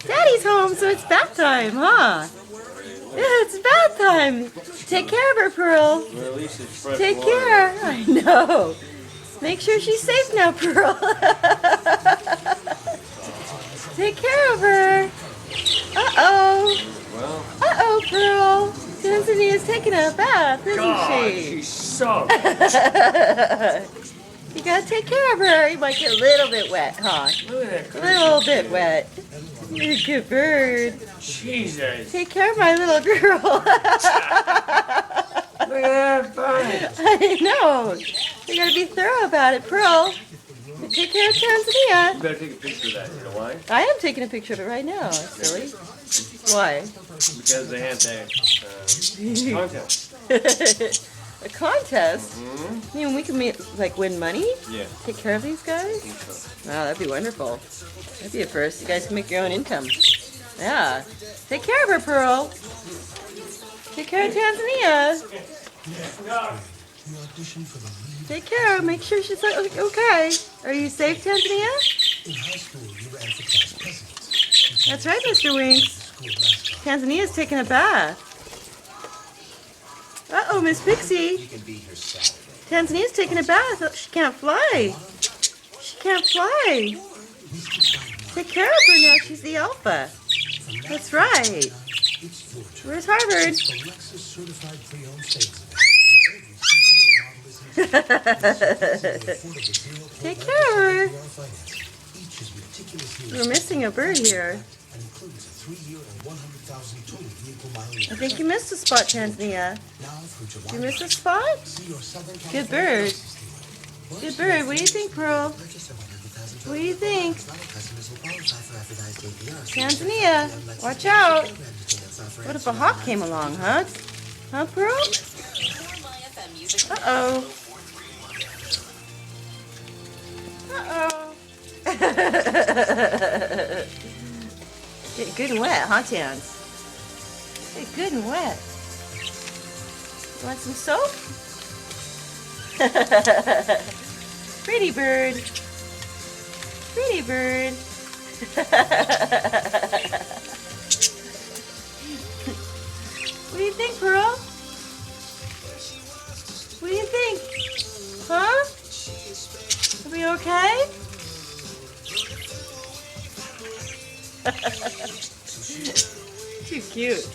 Daddy's home, so it's bath time, huh? Yeah, it's bath time. Take care of her, Pearl. Well, at least it's fresh Take water. care. I know. Make sure she's safe now, Pearl. Take care of her. Uh-oh. Well, Uh-oh, Pearl. Tanzania's taking a bath, isn't God, she? she's so. You gotta take care of her. You might get a little bit wet, huh? Look at that. A little bit wet. You're a good bird. Jesus. Take care of my little girl. Look at that bird. I know. You gotta be thorough about it, Pearl. Take care of Tanzania. You better take a picture of that. You know why? I am taking a picture of it right now, silly. Why? Because they had that contest. A contest? Mm-hmm. You mean we can win money? Yeah. Take care of these guys? Wow, that'd be wonderful. That'd be a first. You guys can make your own income. Yeah. Take care of her, Pearl. Take care of Tanzania. Take care. Make sure she's okay. Are you safe, Tanzania? That's right, Mr. Winks. Tanzania's taking a bath. Uh-oh, Miss Pixie. Tanzania's taking a bath. She can't fly. She can't fly. Take care of her now. She's the alpha. That's right. Where's Harvard? Take care of her. We're missing a bird here. I think you missed a spot, Tanzania. Did you miss a spot? Good bird. Good bird. What do you think, Pearl? What do you think? Tanzania, watch out. What if a hawk came along, huh? Huh, Pearl? Uh-oh. Uh-oh. Get good and wet, huh, Tans? Get good and wet. You want some soap? Pretty bird. Pretty bird. What do you think, Pearl? What do you think? Huh? Are we okay? Too cute.